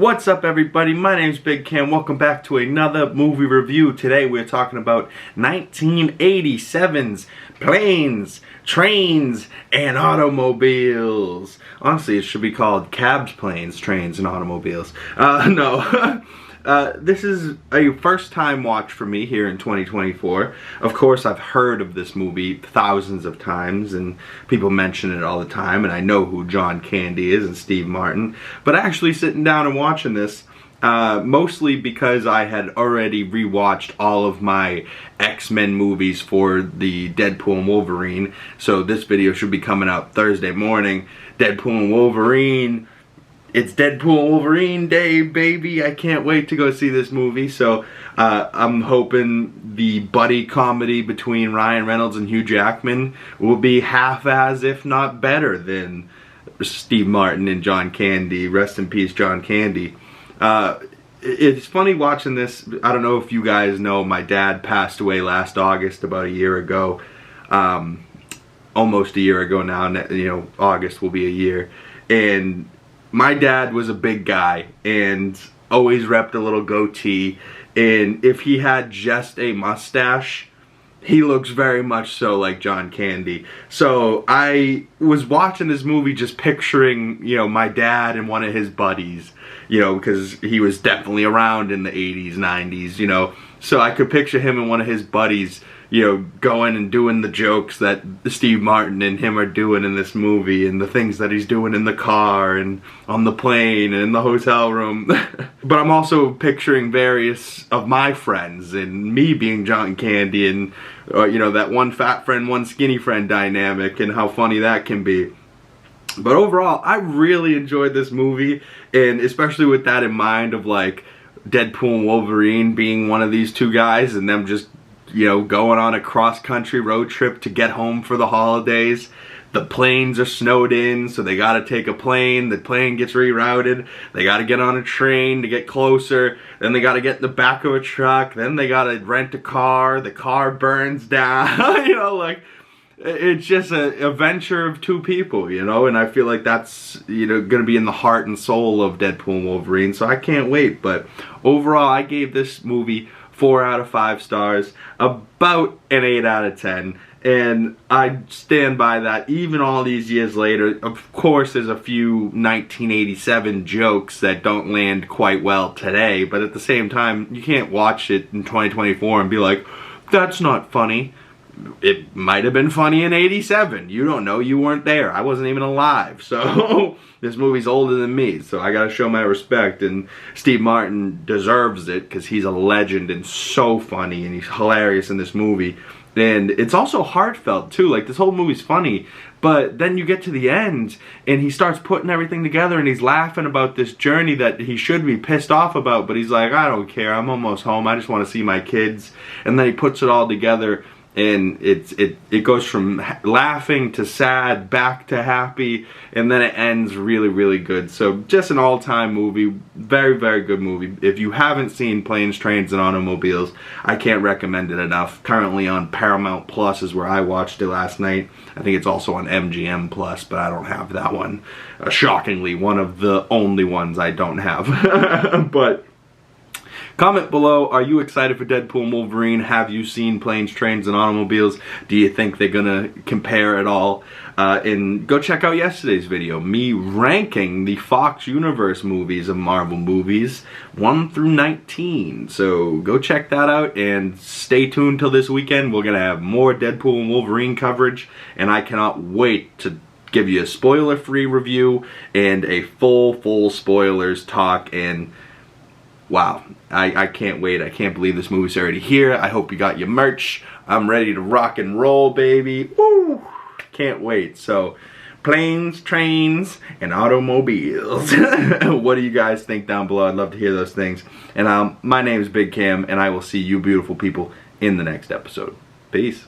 What's up, everybody? My name's Big Cam. Welcome back to another movie review. Today we're talking about 1987's Planes, Trains, and Automobiles. Honestly, it should be called Cabs, Planes, Trains, and Automobiles. No. This is a first-time watch for me here in 2024. Of course, I've heard of this movie thousands of times, and people mention it all the time, and I know who John Candy is and Steve Martin. But actually sitting down and watching this, mostly because I had already rewatched all of my X-Men movies for the Deadpool and Wolverine, so this video should be coming out Thursday morning. Deadpool and Wolverine. It's Deadpool and Wolverine Day, baby. I can't wait to go see this movie. So I'm hoping the buddy comedy between Ryan Reynolds and Hugh Jackman will be half as, if not better, than Steve Martin and John Candy. Rest in peace, John Candy. It's funny watching this. I don't know if you guys know, my dad passed away last August, about a year ago. Almost a year ago now. You know, August will be a year. And my dad was a big guy and always repped a little goatee, and if he had just a mustache, he looks very much so like John Candy. So I was watching this movie just picturing, you know, my dad and one of his buddies, you know, because he was definitely around in the 80s, 90s, you know. So I could picture him and one of his buddies, you know, going and doing the jokes that Steve Martin and him are doing in this movie, and the things that he's doing in the car and on the plane and in the hotel room. But I'm also picturing various of my friends and me being John Candy, and you know, that one fat friend, one skinny friend dynamic, and how funny that can be. But overall, I really enjoyed this movie, and especially with that in mind of like Deadpool and Wolverine being one of these two guys, and them just, you know, going on a cross-country road trip to get home for the holidays. The planes are snowed in, so they gotta take a plane. The plane gets rerouted. They gotta get on a train to get closer. Then they gotta get in the back of a truck. Then they gotta rent a car. The car burns down. You know, like, it's just an adventure of two people, you know, and I feel like that's, you know, gonna be in the heart and soul of Deadpool and Wolverine, so I can't wait. But overall, I gave this movie 4 out of 5 stars, about an 8 out of 10, and I stand by that even all these years later. Of course, there's a few 1987 jokes that don't land quite well today, but at the same time, you can't watch it in 2024 and be like, that's not funny. It might have been funny in 87. You don't know. You weren't there. I wasn't even alive. So this movie's older than me. So I gotta show my respect. And Steve Martin deserves it because he's a legend and so funny, and he's hilarious in this movie. And it's also heartfelt too. Like, this whole movie's funny, but then you get to the end and he starts putting everything together, and he's laughing about this journey that he should be pissed off about, but he's like, I don't care. I'm almost home. I just want to see my kids. And then he puts it all together. And it goes from laughing to sad, back to happy, and then it ends really, really good. So just an all-time movie. Very, very good movie. If you haven't seen Planes, Trains, and Automobiles, I can't recommend it enough. Currently on Paramount Plus is where I watched it last night. I think it's also on MGM Plus, but I don't have that one. Shockingly, one of the only ones I don't have. But comment below, are you excited for Deadpool and Wolverine? Have you seen Planes, Trains, and Automobiles? Do you think they're gonna compare at all? And go check out yesterday's video, me ranking the Fox Universe movies of Marvel movies, 1 through 19. So go check that out, and stay tuned till this weekend. We're gonna have more Deadpool and Wolverine coverage, and I cannot wait to give you a spoiler-free review and a full spoilers talk. And wow, I can't wait. I can't believe this movie's already here. I hope you got your merch. I'm ready to rock and roll, baby. Woo! Can't wait. So, Planes, Trains, and Automobiles. What do you guys think down below? I'd love to hear those things. And my name is Big Cam, and I will see you beautiful people in the next episode. Peace.